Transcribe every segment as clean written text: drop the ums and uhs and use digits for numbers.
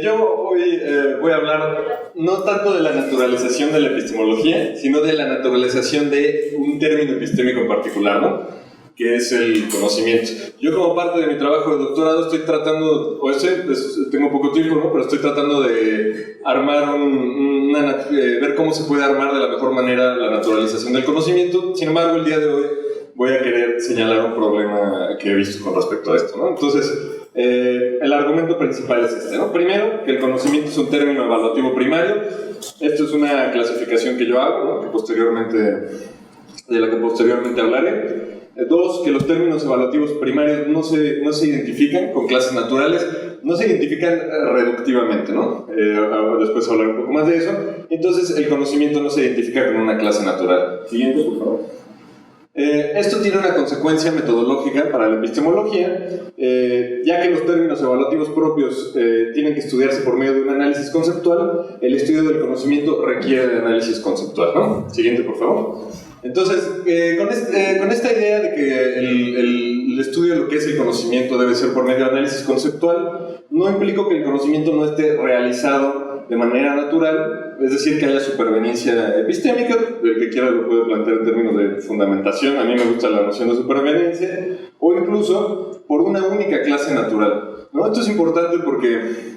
Yo hoy voy a hablar no tanto de la naturalización de la epistemología, sino de la naturalización de un término epistémico en particular, ¿no? Que es el conocimiento. Yo, como parte de mi trabajo de doctorado, estoy tratando, tengo poco tiempo, ¿no? Pero estoy tratando de armar ver cómo se puede armar de la mejor manera la naturalización del conocimiento. Sin embargo, el día de hoy voy a querer señalar un problema que he visto con respecto a esto, ¿no? Entonces, el argumento principal es este, ¿no? Primero, que el conocimiento es un término evaluativo primario. Esto es una clasificación que yo hago, ¿no? De la que posteriormente hablaré. Dos, que los términos evaluativos primarios no se identifican con clases naturales, no se identifican reductivamente, ¿no? Después hablaré un poco más de eso. Entonces, el conocimiento no se identifica con una clase natural. Siguiente, por favor. Esto tiene una consecuencia metodológica para la epistemología, ya que los términos evaluativos propios tienen que estudiarse por medio de un análisis conceptual. El estudio del conocimiento requiere de análisis conceptual, ¿no? Siguiente, por favor. Entonces, con esta idea de que el estudio de lo que es el conocimiento debe ser por medio de análisis conceptual, no implica que el conocimiento no esté realizado de manera natural, es decir, que haya superveniencia epistémica. El que quiera lo puede plantear en términos de fundamentación. A mí me gusta la noción de superveniencia, o incluso por una única clase natural, ¿no? Esto es importante porque,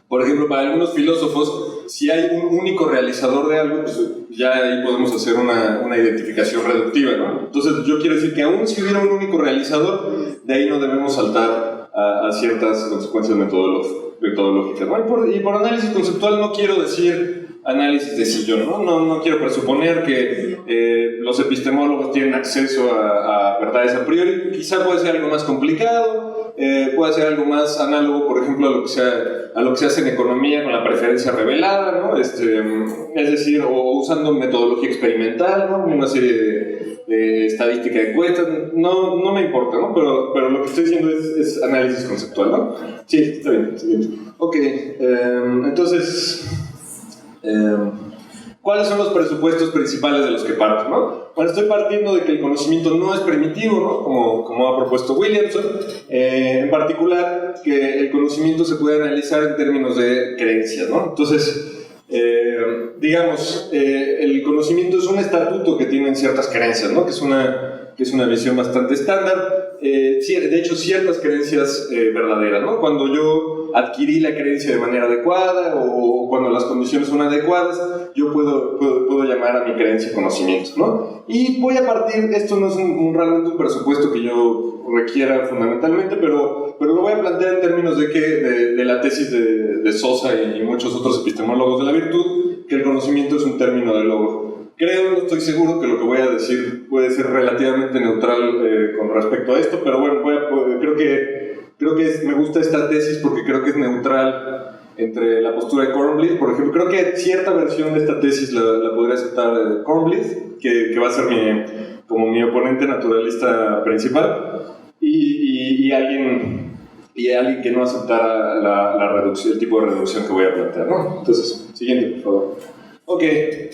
por ejemplo, para algunos filósofos, si hay un único realizador de algo, pues ya ahí podemos hacer una identificación reductiva, ¿no? Entonces, yo quiero decir que aún si hubiera un único realizador, de ahí no debemos saltar a ciertas consecuencias metodológicas, ¿no? Y por análisis conceptual no quiero decir análisis de sillón, ¿no? No quiero presuponer que los epistemólogos tienen acceso a verdades a priori. Quizá puede ser algo más complicado, puede ser algo más análogo, por ejemplo, a lo que se hace en economía con la preferencia revelada, ¿no? Es decir, o usando metodología experimental, ¿no? Una serie de estadística de encuestas. No me importa, ¿no? Pero lo que estoy diciendo es análisis conceptual, ¿no? Sí, está bien. Ok, entonces, ¿cuáles son los presupuestos principales de los que parto, ¿no? Bueno, estoy partiendo de que el conocimiento no es primitivo, ¿no? Como ha propuesto Williamson. En particular, que el conocimiento se puede analizar en términos de creencias, ¿no? Entonces, digamos, el conocimiento es un estatuto que tienen ciertas creencias, ¿no? Que es una visión bastante estándar. De hecho, ciertas creencias verdaderas, ¿no? Cuando yo adquirí la creencia de manera adecuada o cuando las condiciones son adecuadas, yo puedo llamar a mi creencia conocimiento, ¿no? Y voy a partir, esto no es realmente un presupuesto que yo requiera fundamentalmente, pero lo voy a plantear en términos de la tesis de Sosa y muchos otros epistemólogos de la virtud, que el conocimiento es un término de logro. No estoy seguro que lo que voy a decir puede ser relativamente neutral con respecto a esto, pero bueno, creo que me gusta esta tesis porque creo que es neutral entre la postura de Kornblith. Por ejemplo, creo que cierta versión de esta tesis la podría aceptar Kornblith, que va a ser como mi oponente naturalista principal, y alguien que no aceptara la reducción, el tipo de reducción que voy a plantear, ¿no? Entonces, siguiente, por favor. Ok,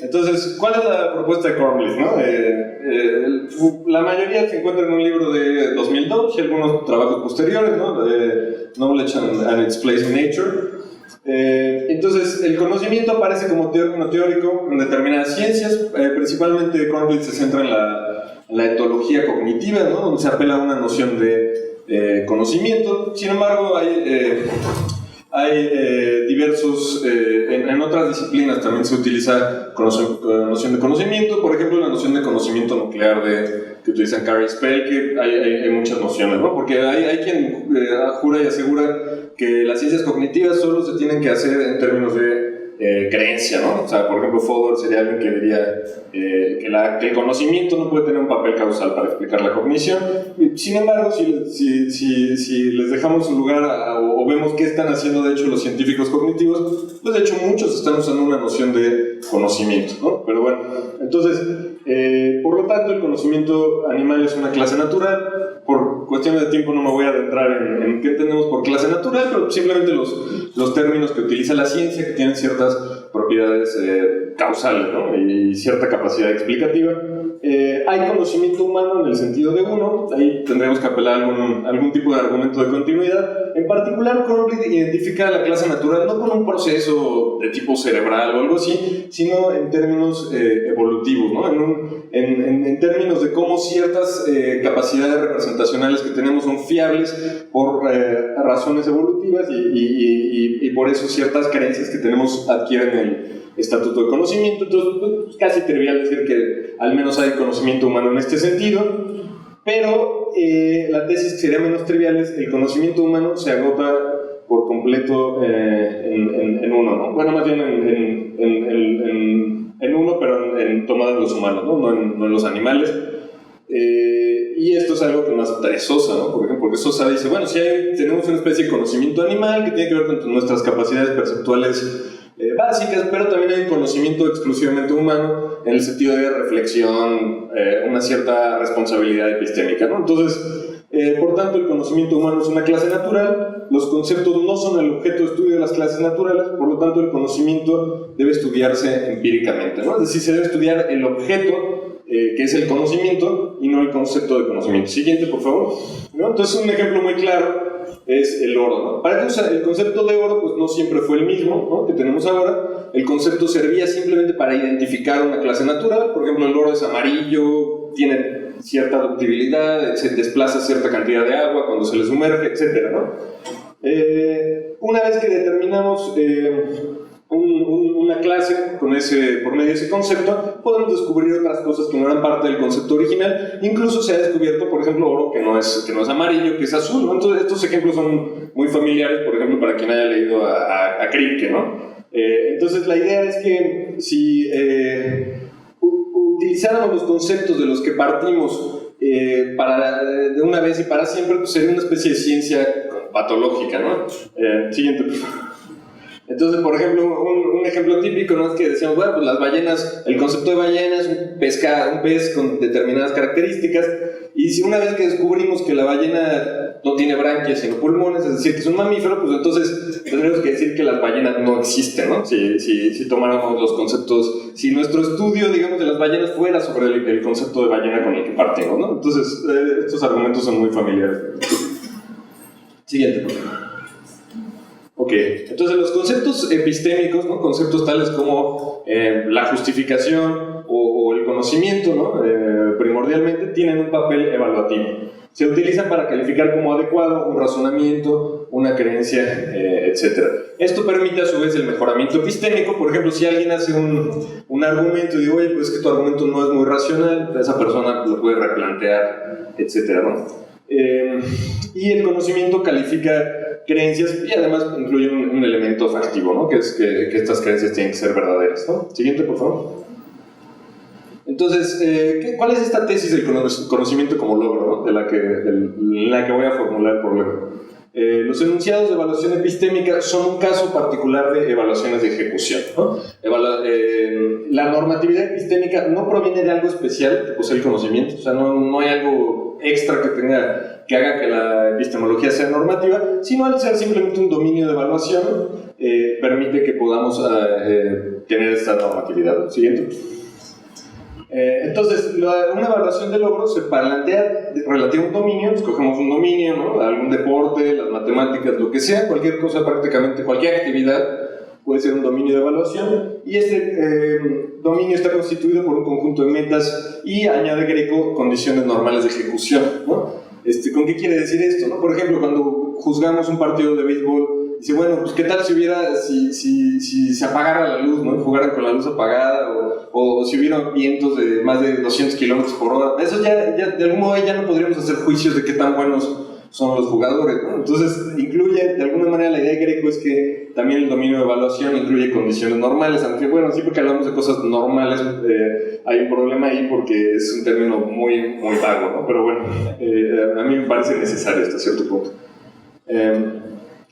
entonces, ¿cuál es la propuesta de Kornblith, no? La mayoría se encuentra en un libro de 2002 y algunos trabajos posteriores, ¿no? Knowledge and its Place in Nature. Entonces, el conocimiento aparece como término teórico en determinadas ciencias. Principalmente Kornblith se centra en la etología cognitiva, ¿no? Donde se apela a una noción de conocimiento. Sin embargo, hay diversos, en otras disciplinas también se utiliza noción de conocimiento. Por ejemplo, la noción de conocimiento nuclear que utilizan Carey Spell, que hay muchas nociones, ¿no? Porque hay quien jura y asegura que las ciencias cognitivas solo se tienen que hacer en términos de creencia, ¿no? O sea, por ejemplo, Fodor sería alguien que diría que el conocimiento no puede tener un papel causal para explicar la cognición. Sin embargo, si les dejamos un lugar o vemos qué están haciendo de hecho los científicos cognitivos, pues de hecho muchos están usando una noción de conocimiento, ¿no? Pero bueno, entonces, por lo tanto, el conocimiento animal es una clase natural. Por cuestiones de tiempo no me voy a adentrar en qué entendemos por clase natural, pero simplemente los términos que utiliza la ciencia, que tienen ciertas propiedades causales, ¿no? Y cierta capacidad explicativa. Hay conocimiento humano en el sentido de uno, ahí tendremos que apelar a algún tipo de argumento de continuidad. En particular, Crowley identifica la clase natural no con un proceso de tipo cerebral o algo así, sino en términos evolutivos, ¿no? En términos de cómo ciertas capacidades representacionales que tenemos son fiables por razones evolutivas y por eso ciertas creencias que tenemos adquieren el estatuto de conocimiento. Entonces, pues, casi trivial decir que al menos hay conocimiento humano en este sentido, pero la tesis que sería menos trivial es el conocimiento humano se agota por completo en uno, ¿no? Bueno, más bien en uno, pero tomado en los humanos, ¿no? No en los animales. Y esto es algo que nos aceptaría Sosa, ¿no? Por ejemplo, porque Sosa dice, bueno, si tenemos una especie de conocimiento animal que tiene que ver con nuestras capacidades perceptuales básicas, pero también hay un conocimiento exclusivamente humano en el sentido de reflexión, una cierta responsabilidad epistémica, ¿no? Entonces, por tanto, el conocimiento humano es una clase natural, los conceptos no son el objeto de estudio de las clases naturales, por lo tanto, el conocimiento debe estudiarse empíricamente, ¿no? Es decir, se debe estudiar el objeto, que es el conocimiento, y no el concepto de conocimiento. Siguiente, por favor, ¿no? Entonces, un ejemplo muy claro es el oro, ¿no? Para que el concepto de oro pues no siempre fue el mismo, ¿no? Que tenemos ahora. El concepto servía simplemente para identificar una clase natural. Por ejemplo, el oro es amarillo, tiene cierta ductibilidad, se desplaza cierta cantidad de agua cuando se le sumerge, etc., ¿no? Una vez que determinamos una clase por medio de ese concepto, podemos descubrir otras cosas que no eran parte del concepto original. Incluso se ha descubierto, por ejemplo, oro que no es amarillo, que es azul, ¿no? Entonces, estos ejemplos son muy familiares, por ejemplo, para quien haya leído a Kripke, ¿no? Entonces, la idea es que si utilizáramos los conceptos de los que partimos de una vez y para siempre, pues sería una especie de ciencia patológica, ¿no? Siguiente, por favor. Entonces, por ejemplo, un ejemplo típico, ¿no? Es que decíamos, bueno, pues las ballenas, el concepto de ballena es un pez con determinadas características, y si una vez que descubrimos que la ballena no tiene branquias sino pulmones, es decir, que es un mamífero, pues entonces tendríamos que decir que las ballenas no existen, ¿no? Si tomáramos los conceptos, si nuestro estudio, digamos, de las ballenas fuera sobre el concepto de ballena con el que partimos, ¿no? Entonces, estos argumentos son muy familiares. Siguiente, por favor. Ok, entonces los conceptos epistémicos, ¿no? Conceptos tales como la justificación o el conocimiento, ¿no? Primordialmente tienen un papel evaluativo. Se utilizan para calificar como adecuado un razonamiento, una creencia, etc. Esto permite a su vez el mejoramiento epistémico. Por ejemplo, si alguien hace un argumento y dice, oye, pues es que tu argumento no es muy racional, esa persona lo puede replantear, etc., ¿no? Y el conocimiento califica creencias y además incluye un elemento factivo, ¿no? Que es que estas creencias tienen que ser verdaderas, ¿no? Siguiente, por favor. Entonces, ¿cuál es esta tesis del conocimiento como logro, ¿no? de la que voy a formular el problema? Los enunciados de evaluación epistémica son un caso particular de evaluaciones de ejecución, ¿no? La normatividad epistémica no proviene de algo especial que posee el conocimiento, o sea, no hay algo extra que haga que la epistemología sea normativa, sino al ser simplemente un dominio de evaluación, permite que podamos tener esta normatividad. Siguiente. Entonces, una evaluación de logros se plantea relativa a un dominio, escogemos un dominio, ¿no? Algún deporte, las matemáticas, lo que sea, cualquier cosa, prácticamente cualquier actividad puede ser un dominio de evaluación, y este dominio está constituido por un conjunto de metas y, añade Greco, condiciones normales de ejecución, ¿no? ¿Con qué quiere decir esto, no? Por ejemplo, cuando juzgamos un partido de béisbol, dice, bueno, pues qué tal si se apagara la luz, ¿no? Jugaran con la luz apagada, o si hubiera vientos de más de 200 kilómetros por hora. Eso ya de algún modo ya no podríamos hacer juicios de qué tan buenos son los jugadores, ¿no? Entonces, incluye, de alguna manera, la idea de Greco es que también el dominio de evaluación incluye condiciones normales, aunque, bueno, sí, porque hablamos de cosas normales, hay un problema ahí porque es un término muy, muy vago, ¿no? Pero bueno, a mí me parece necesario hasta cierto punto.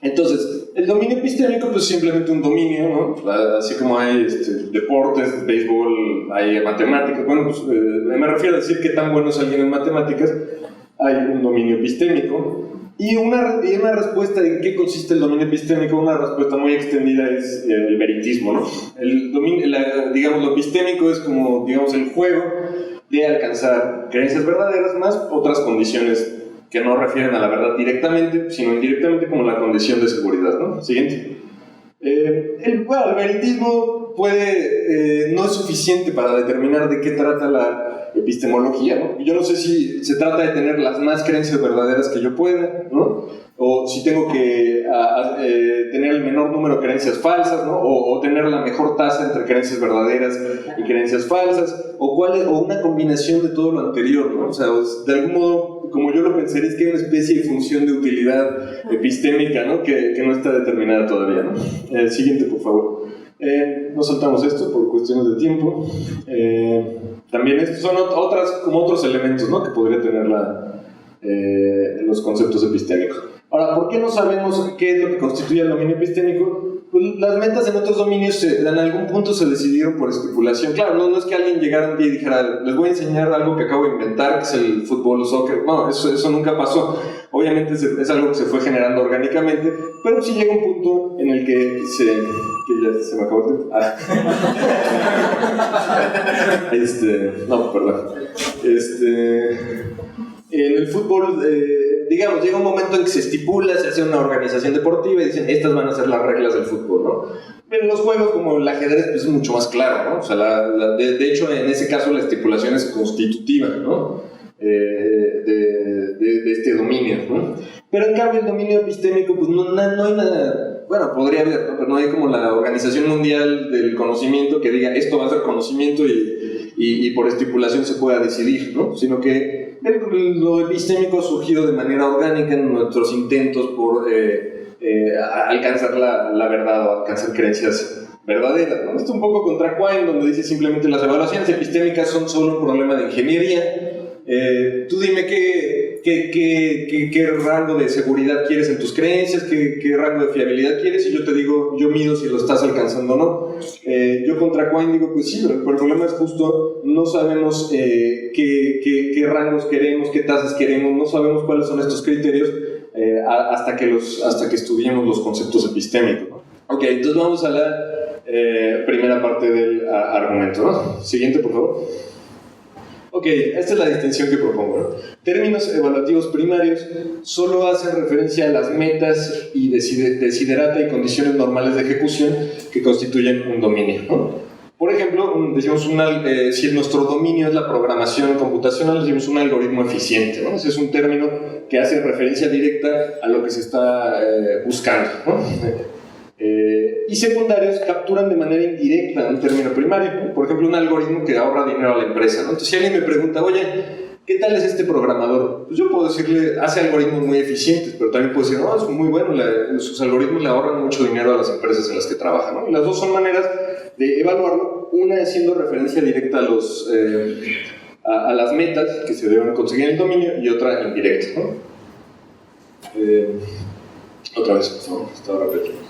Entonces, el dominio epistémico pues simplemente un dominio, ¿no? Así como hay deportes, béisbol, hay matemáticas, bueno, pues me refiero a decir que tan bueno es alguien en matemáticas, hay un dominio epistémico. Y una respuesta de qué consiste el dominio epistémico, una respuesta muy extendida es el veritismo, ¿no? Digamos, lo epistémico es como, digamos, el juego de alcanzar creencias verdaderas más otras condiciones que no refieren a la verdad directamente, sino indirectamente, como la condición de seguridad, ¿no? Siguiente. El veritismo no es suficiente para determinar de qué trata la epistemología, ¿no? Yo no sé si se trata de tener las más creencias verdaderas que yo pueda, ¿no? O si tengo que tener el menor número de creencias falsas, ¿no? O tener la mejor tasa entre creencias verdaderas y creencias falsas, o una combinación de todo lo anterior, ¿no? O sea, de algún modo, como yo lo pensaría, es que hay una especie de función de utilidad epistémica, ¿no? Que no está determinada todavía, ¿no? Siguiente, por favor. No saltamos esto por cuestiones de tiempo. También estos son otros elementos, ¿no? Que podría tener los conceptos epistémicos. Ahora, ¿por qué no sabemos qué es lo que constituye el dominio epistémico? Pues las metas en otros dominios en algún punto se decidieron por estipulación. Claro, no es que alguien llegara un día y dijera, les voy a enseñar algo que acabo de inventar, que es el fútbol o soccer. No, eso nunca pasó. Obviamente es algo que se fue generando orgánicamente, pero sí llega un punto en el que ya se me acabó el tiempo. No, perdón. En el fútbol, digamos, llega un momento en que se estipula, se hace una organización deportiva y dicen, estas van a ser las reglas del fútbol, ¿no? Pero en los juegos como el ajedrez pues, es mucho más claro, ¿no? O sea, de hecho, en ese caso la estipulación es constitutiva, ¿no? De este dominio, ¿no? Pero en cambio el dominio epistémico, pues no hay nada, bueno, podría haber, ¿no? Pero no hay como la Organización Mundial del Conocimiento que diga, esto va a ser conocimiento y por estipulación se pueda decidir, ¿no? Sino que lo epistémico ha surgido de manera orgánica en nuestros intentos por alcanzar la verdad o alcanzar creencias verdaderas, ¿no? Esto es un poco contra Quine, donde dice simplemente las evaluaciones epistémicas son solo un problema de ingeniería. Tú dime qué rango de seguridad quieres en tus creencias, qué rango de fiabilidad quieres, y yo te digo, yo mido si lo estás alcanzando o no. Yo contra Quine digo, pues sí, pero el problema es justo, no sabemos qué rangos queremos, qué tasas queremos, no sabemos cuáles son estos criterios hasta que estudiemos los conceptos epistémicos, ¿no? Ok, entonces vamos a la primera parte del argumento, ¿no? Siguiente, por favor. Ok, esta es la distinción que propongo, ¿no? Términos evaluativos primarios solo hacen referencia a las metas y desiderata y condiciones normales de ejecución que constituyen un dominio, ¿no? Por ejemplo, decimos si nuestro dominio es la programación computacional, decimos un algoritmo eficiente, ¿no? Ese es un término que hace referencia directa a lo que se está buscando, ¿no? Y secundarios capturan de manera indirecta un término primario, ¿no? Por ejemplo, un algoritmo que ahorra dinero a la empresa, ¿no? Entonces, si alguien me pregunta, oye, ¿qué tal es este programador? Pues yo puedo decirle, hace algoritmos muy eficientes, pero también puedo decir, no, es muy bueno, sus algoritmos le ahorran mucho dinero a las empresas en las que trabaja, ¿no? Y las dos son maneras de evaluarlo, una haciendo referencia directa a las metas que se deben conseguir en el dominio, y otra indirecta, ¿no? Otra vez, por favor, estaba repetiendo.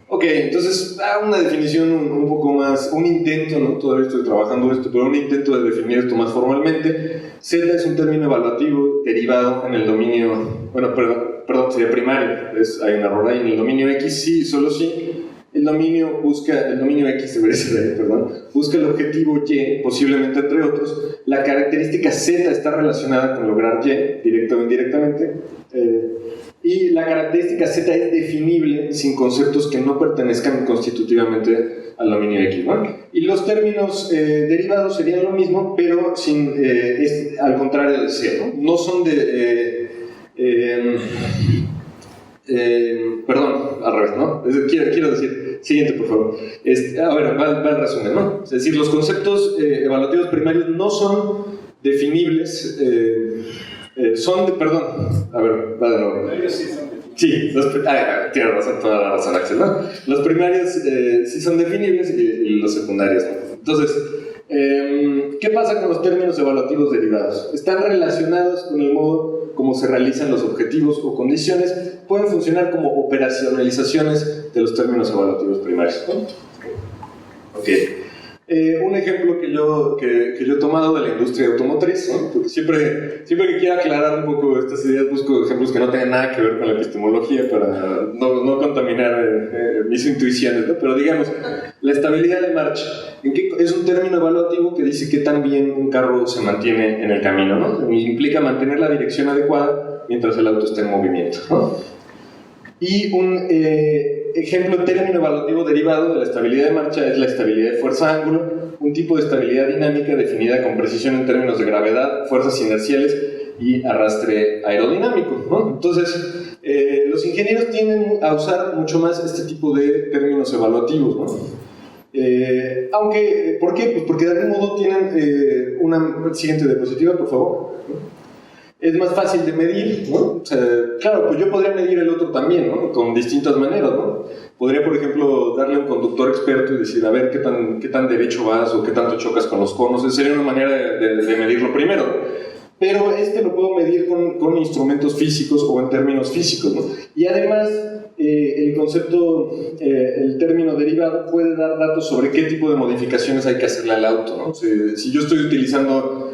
Ok, entonces, una definición un poco más, un intento, ¿no? Todavía estoy trabajando esto, pero un intento de definir esto más formalmente. Z es un término evaluativo derivado en el dominio, bueno, perdón, sería primario, hay un error ahí, en el dominio X sí, solo sí. El dominio X debería ser ahí, perdón, busca el objetivo Y, posiblemente entre otros. La característica Z está relacionada con lograr Y, directa o indirectamente. Y la característica Z es definible sin conceptos que no pertenezcan constitutivamente al dominio X, ¿no? Y los términos derivados serían lo mismo, pero al contrario de C, ¿no? No son perdón, al revés, ¿no? Quiero decir, siguiente, por favor. A ver, va el resumen, ¿no? Es decir, los conceptos evaluativos primarios no son definibles Perdón, a ver, va de nuevo. Sí, tiene razón, toda la razón, Axel, ¿no? Los primarios sí son definibles y los secundarios no. Entonces, ¿qué pasa con los términos evaluativos derivados? Están relacionados con el modo como se realizan los objetivos o condiciones, pueden funcionar como operacionalizaciones de los términos evaluativos primarios, ¿no? Ok. Un ejemplo que yo he tomado de la industria automotriz, ¿no? Porque siempre que quiero aclarar un poco estas ideas busco ejemplos que no tengan nada que ver con la epistemología para no contaminar mis intuiciones, ¿no? Pero digamos, la estabilidad de marcha es un término evaluativo que dice que tan bien un carro se mantiene en el camino, ¿no? Implica mantener la dirección adecuada mientras el auto está en movimiento, ¿no? Y un ejemplo de término evaluativo derivado de la estabilidad de marcha es la estabilidad de fuerza-ángulo, un tipo de estabilidad dinámica definida con precisión en términos de gravedad, fuerzas inerciales y arrastre aerodinámico, ¿no? Entonces, los ingenieros tienden a usar mucho más este tipo de términos evaluativos, ¿no? ¿Por qué? Pues porque de algún modo tienen una siguiente diapositiva, por favor. Es más fácil de medir, ¿no? O sea, claro, pues yo podría medir el otro también, ¿no? Con distintas maneras, ¿no? Podría, por ejemplo, darle a un conductor experto y decir, a ver, qué tan derecho vas o qué tanto chocas con los conos. Esa sería una manera de medirlo primero. Pero lo puedo medir con instrumentos físicos o en términos físicos, ¿no? Y además, el concepto, el término derivado puede dar datos sobre qué tipo de modificaciones hay que hacerle al auto, ¿no? O sea, si yo estoy utilizando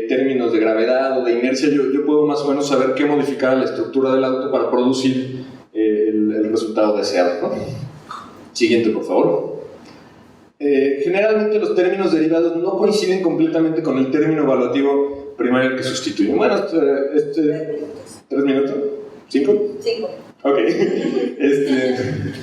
términos de gravedad o de inercia, yo puedo más o menos saber qué modificar a la estructura del auto para producir el resultado deseado, ¿no? Siguiente, por favor. Generalmente los términos derivados no coinciden completamente con el término evaluativo primario que sustituyen. Bueno, 3 minutos, 5. Ok.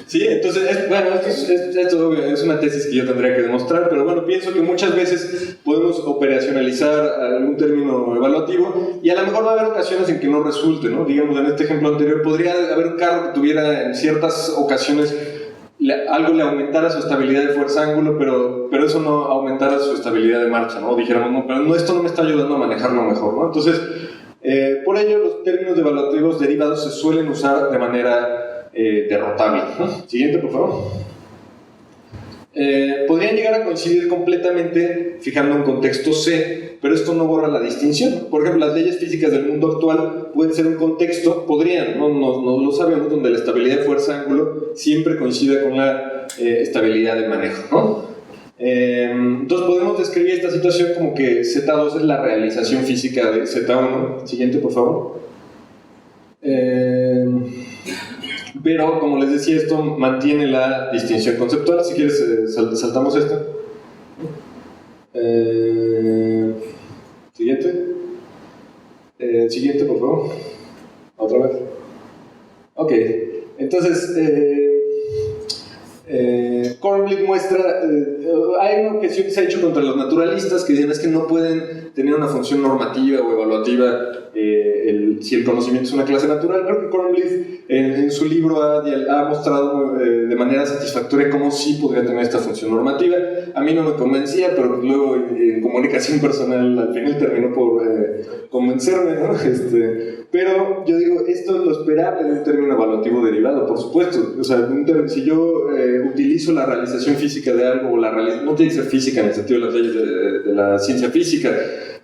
Sí, entonces, esto es una tesis que yo tendría que demostrar, pero bueno, pienso que muchas veces podemos operacionalizar algún término evaluativo y a lo mejor va a haber ocasiones en que no resulte, ¿no? Digamos, en este ejemplo anterior, podría haber un carro que tuviera en ciertas ocasiones algo le aumentara su estabilidad de fuerza-ángulo, pero eso no aumentara su estabilidad de marcha, ¿no? Dijéramos, no, pero esto no me está ayudando a manejarlo mejor, ¿no? Entonces, por ello, los términos evaluativos derivados se suelen usar de manera derrotable, ¿no? Siguiente, por favor. Podrían llegar a coincidir completamente fijando un contexto C, pero esto no borra la distinción. Por ejemplo, las leyes físicas del mundo actual pueden ser un contexto, no lo sabemos, donde la estabilidad de fuerza-ángulo siempre coincide con la estabilidad de manejo, ¿no? Entonces podemos describir esta situación como que Z2 es la realización física de Z1. Siguiente, por favor. Pero, como les decía, esto mantiene la distinción conceptual. Si quieres, saltamos esto. Siguiente. Siguiente, por favor. Otra vez. Ok. Entonces, Kornblit muestra, hay una objeción que se ha hecho contra los naturalistas que dicen es que no pueden tener una función normativa o evaluativa si el conocimiento es una clase natural. Creo que Kornblit en su libro ha mostrado de manera satisfactoria cómo sí podría tener esta función normativa. A mí no me convencía, pero luego en comunicación personal al final terminó por convencerme, ¿no? Pero yo digo, esto es lo esperable de un término evaluativo derivado, por supuesto. O sea, si yo utilizo la realización física de algo, o no tiene que ser física en el sentido de las leyes de la ciencia física,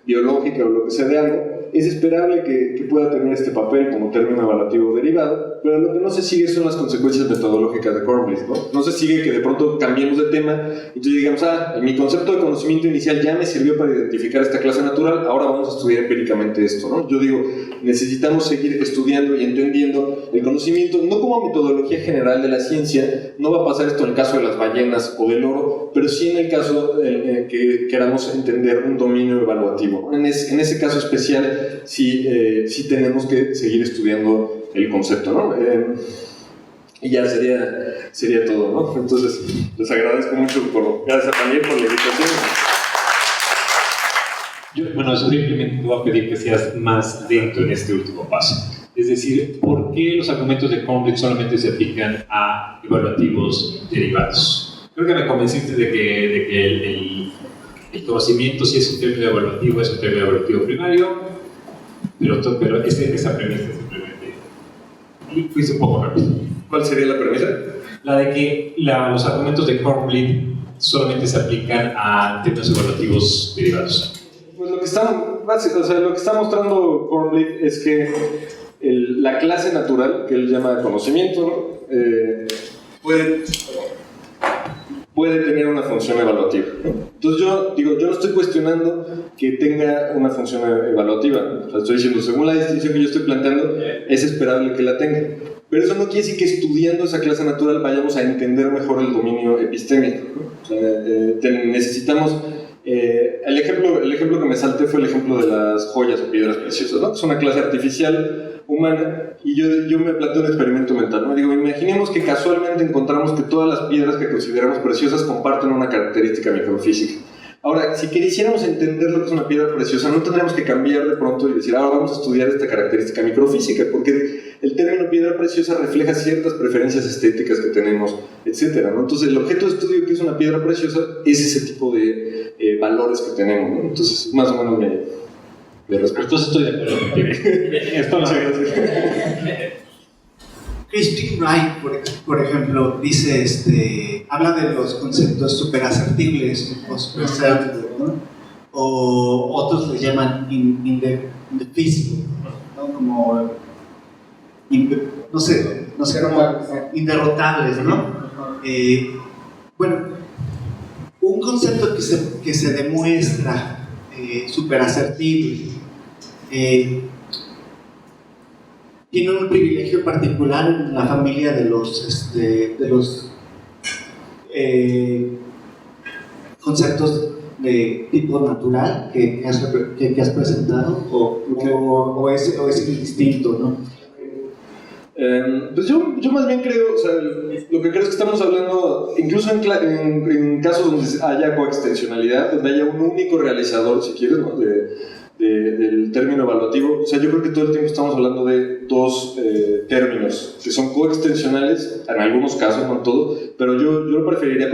biológica o lo que sea de algo, es esperable que pueda tener este papel como término evaluativo derivado, pero lo que no se sigue son las consecuencias metodológicas de Kornblit, ¿no? No se sigue que de pronto cambiemos de tema y entonces digamos, mi concepto de conocimiento inicial ya me sirvió para identificar esta clase natural, ahora vamos a estudiar empíricamente esto, ¿no? Yo digo, necesitamos seguir estudiando y entendiendo el conocimiento, no como metodología general de la ciencia. No va a pasar esto en el caso de las ballenas o del oro, pero sí en el caso que queramos entender un dominio evaluativo. En ese caso especial sí tenemos que seguir estudiando el concepto, ¿no? Y ya sería todo, ¿no? Entonces, les agradezco mucho gracias también por la invitación. Yo simplemente te voy a pedir que seas más lento en este último paso. Es decir, ¿por qué los argumentos de Kornblit solamente se aplican a evaluativos derivados? Creo que me convenciste de que el conocimiento, si es un término evaluativo, es un término evaluativo primario. pero esa premisa simplemente fuiste un poco rápido. ¿Cuál sería la premisa? La de que los argumentos de Kornblit solamente se aplican a términos evaluativos derivados. Pues lo que está mostrando Kornblit es que la clase natural, que él llama conocimiento, puede tener una función evaluativa. Entonces yo no estoy cuestionando que tenga una función evaluativa. O sea, estoy diciendo, según la distinción que yo estoy planteando, es esperable que la tenga. Pero eso no quiere decir que estudiando esa clase natural vayamos a entender mejor el dominio epistémico, ¿no? O sea, necesitamos... el ejemplo que me salté fue el ejemplo de las joyas o piedras preciosas, ¿no? Que es una clase artificial humana, y yo me planteo un experimento mental, ¿no? Digo, imaginemos que casualmente encontramos que todas las piedras que consideramos preciosas comparten una característica microfísica. Ahora, si quisiéramos entender lo que es una piedra preciosa, no tendríamos que cambiar de pronto y decir, ahora vamos a estudiar esta característica microfísica, porque el término piedra preciosa refleja ciertas preferencias estéticas que tenemos, etcétera, ¿no? Entonces, el objeto de estudio que es una piedra preciosa es ese tipo de valores que tenemos, ¿no? Entonces, más o menos me respeto. Entonces estoy de acuerdo contigo. Esto no. Christine Wright, por ejemplo, dice, habla de los conceptos superasertibles, ¿no? O otros le llaman in the physical, ¿no? Como, no sé cómo, inderrotables, ¿no? Bueno, un concepto que se demuestra superasertible tiene un privilegio particular en la familia de los conceptos de tipo natural que has presentado, o es indistinto, ¿no? Pues yo más bien creo, o sea, lo que creo es que estamos hablando, incluso en casos donde haya coextensionalidad, donde haya un único realizador, si quieres, ¿no? Del término evaluativo. O sea, yo creo que todo el tiempo estamos hablando de dos términos que son coextensionales, en algunos casos, no en todo, pero yo no preferiría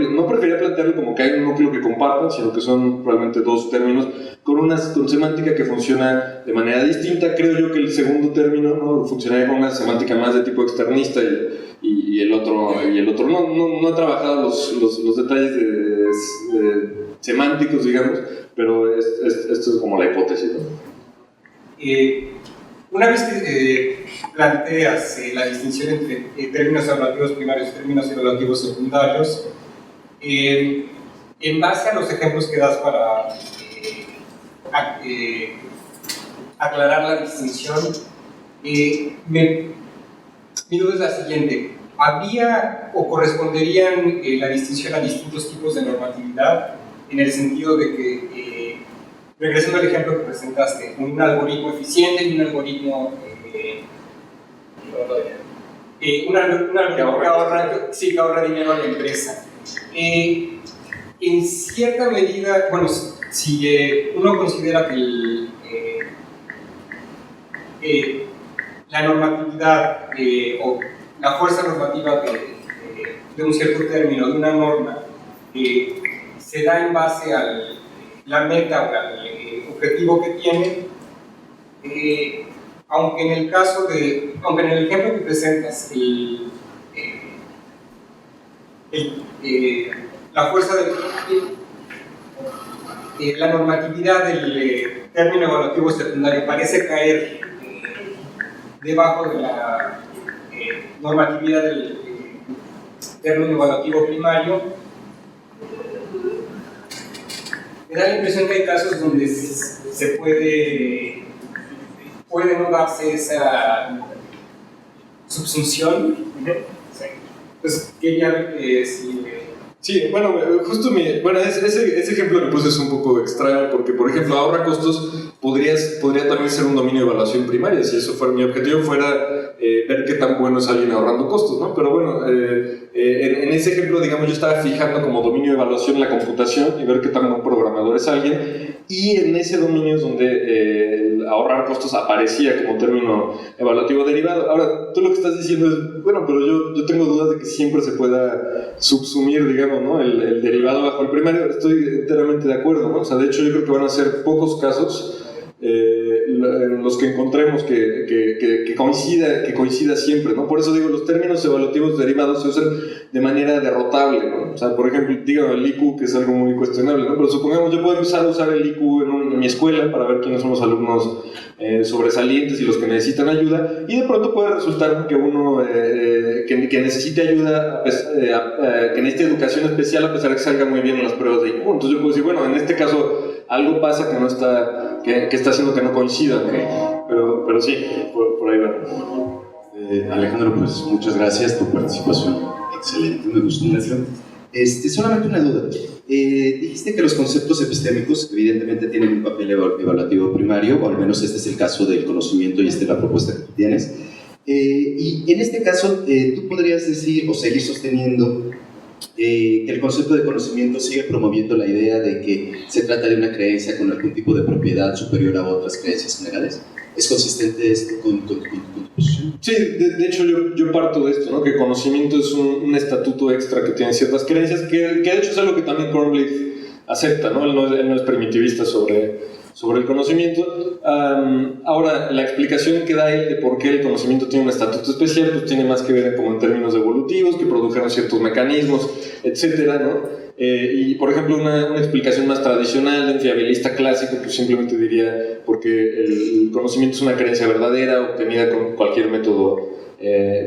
plantearlo como que hay un núcleo que compartan, sino que son probablemente dos términos con semántica que funciona de manera distinta. Creo yo que el segundo término, ¿no? Funcionaría con una semántica más de tipo externista y el otro no he trabajado los detalles semánticos, digamos, pero esto es como la hipótesis, ¿no? Una vez que planteas la distinción entre términos evaluativos primarios y términos evaluativos secundarios, en base a los ejemplos que das para aclarar la distinción, mi duda es la siguiente: ¿había o corresponderían la distinción a distintos tipos de normatividad, en el sentido de que, regresando al ejemplo que presentaste, un algoritmo eficiente y un algoritmo que ahorra dinero a la empresa? En cierta medida, bueno, si uno considera que la normatividad o la fuerza normativa de un cierto término, de una norma, se da en base a la meta o al objetivo que tiene, aunque en el ejemplo que presentas, la fuerza la normatividad del término evaluativo secundario parece caer debajo de la normatividad del término evaluativo primario, me da la impresión que hay casos donde se puede no darse esa subsunción. Entonces quería ver si... Sí, bueno, justo ese ejemplo que puse es un poco extraño, porque, por ejemplo, ahorra costos podría también ser un dominio de evaluación primaria, si eso fuera mi objetivo, fuera ver qué tan bueno es alguien ahorrando costos, ¿no? Pero bueno, en ese ejemplo, digamos, yo estaba fijando como dominio de evaluación la computación y ver qué tan buen programador es alguien, y en ese dominio es donde ahorrar costos aparecía como término evaluativo derivado. Ahora, tú lo que estás diciendo es, bueno, pero yo tengo dudas de que siempre se pueda subsumir, digamos, ¿no? el derivado bajo el primario. Estoy enteramente de acuerdo, ¿no? O sea, de hecho yo creo que van a ser pocos casos. en los que encontremos que coincida siempre, ¿no? Por eso digo, los términos evaluativos derivados se usan de manera derrotable, ¿no? O sea, por ejemplo, digo el IQ, que es algo muy cuestionable, ¿no? Pero supongamos, yo puedo empezar a usar el IQ en mi escuela para ver quiénes son los alumnos sobresalientes y los que necesitan ayuda, y de pronto puede resultar que uno que necesite ayuda, que necesite educación especial a pesar de que salga muy bien en las pruebas de IQ. Entonces yo puedo decir, bueno, en este caso algo pasa que no está, que está haciendo que no coincida, ¿no? Pero sí, por ahí va. Alejandro, pues muchas gracias, tu participación excelente, me gustó mucho. Solamente una duda. Dijiste que los conceptos epistémicos evidentemente tienen un papel evaluativo primario, o al menos este es el caso del conocimiento y esta es la propuesta que tú tienes. Y en este caso, tú podrías decir o seguir sosteniendo que el concepto de conocimiento sigue promoviendo la idea de que se trata de una creencia con algún tipo de propiedad superior a otras creencias generales. ¿Es consistente esto con tu posición? Sí, de hecho yo parto de esto, ¿no? Que conocimiento es un estatuto extra que tiene ciertas creencias, que de hecho es algo que también Cornblath acepta, ¿no? Él no es primitivista sobre el conocimiento. Ahora, la explicación que da él de por qué el conocimiento tiene un estatuto especial, pues tiene más que ver como en términos evolutivos, que produjeron ciertos mecanismos, etcétera, ¿no? Y por ejemplo, una explicación más tradicional de un fiabilista clásico, pues simplemente diría porque el conocimiento es una creencia verdadera obtenida con cualquier método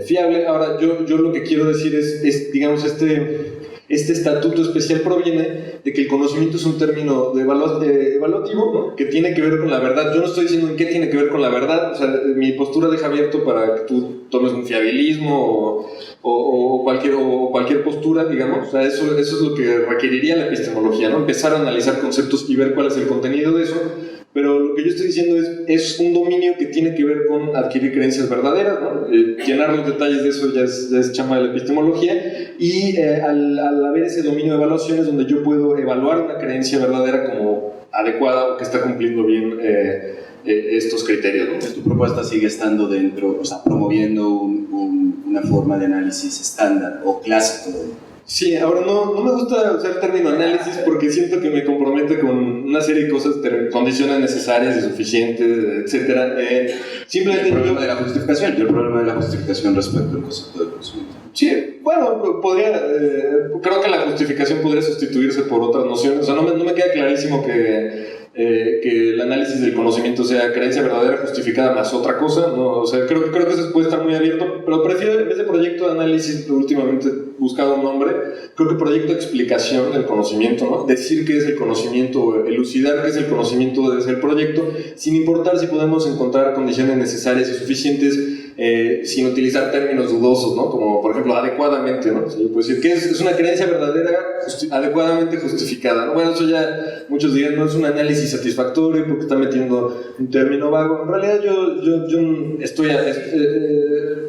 fiable. Ahora, yo lo que quiero decir es digamos, este estatuto especial proviene de que el conocimiento es un término evaluativo, ¿no? Que tiene que ver con la verdad. Yo no estoy diciendo en qué tiene que ver con la verdad, o sea, mi postura deja abierto para que tú tomes un fiabilismo o cualquier postura, digamos. O sea, eso es lo que requeriría la epistemología, ¿no? Empezar a analizar conceptos y ver cuál es el contenido de eso. Pero lo que yo estoy diciendo es un dominio que tiene que ver con adquirir creencias verdaderas, ¿no? Llenar los detalles de eso ya es chamba de la epistemología, y al haber ese dominio de evaluación es donde yo puedo evaluar una creencia verdadera como adecuada o que está cumpliendo bien estos criterios, ¿no? Tu propuesta sigue estando dentro, o sea, promoviendo una forma de análisis estándar o clásico. Sí, ahora no me gusta usar el término análisis porque siento que me compromete con una serie de cosas, condiciones necesarias y suficientes, etcétera. Simplemente el problema de la justificación, yo el problema de la justificación respecto al concepto de conocimiento. Sí, bueno, creo que la justificación podría sustituirse por otras nociones. O sea, no me queda clarísimo que el análisis del conocimiento sea creencia verdadera justificada más otra cosa, ¿no? O sea, creo que eso puede estar muy abierto, pero prefiero, en vez de proyecto de análisis, últimamente he buscado un nombre, creo que proyecto de explicación del conocimiento, ¿no? Decir qué es el conocimiento, elucidar qué es el conocimiento desde el proyecto, sin importar si podemos encontrar condiciones necesarias y suficientes, sin utilizar términos dudosos, ¿no? Como, por ejemplo, adecuadamente, ¿no? O sea, yo puedo decir que es una creencia verdadera adecuadamente justificada, ¿no? Bueno, eso ya muchos dirían no es un análisis satisfactorio porque está metiendo un término vago. En realidad yo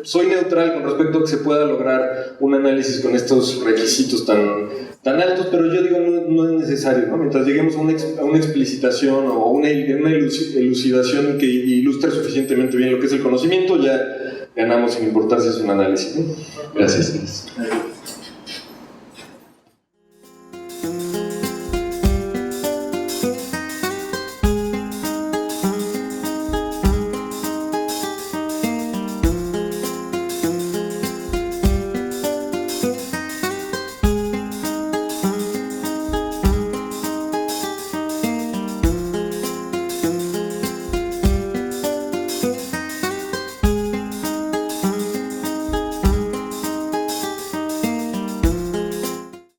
soy neutral con respecto a que se pueda lograr un análisis con estos requisitos tan altos, pero yo digo no es necesario, ¿no? Mientras lleguemos a una explicitación o una elucidación que ilustre suficientemente bien lo que es el conocimiento, ya ganamos sin importar si es un análisis, ¿no? Gracias.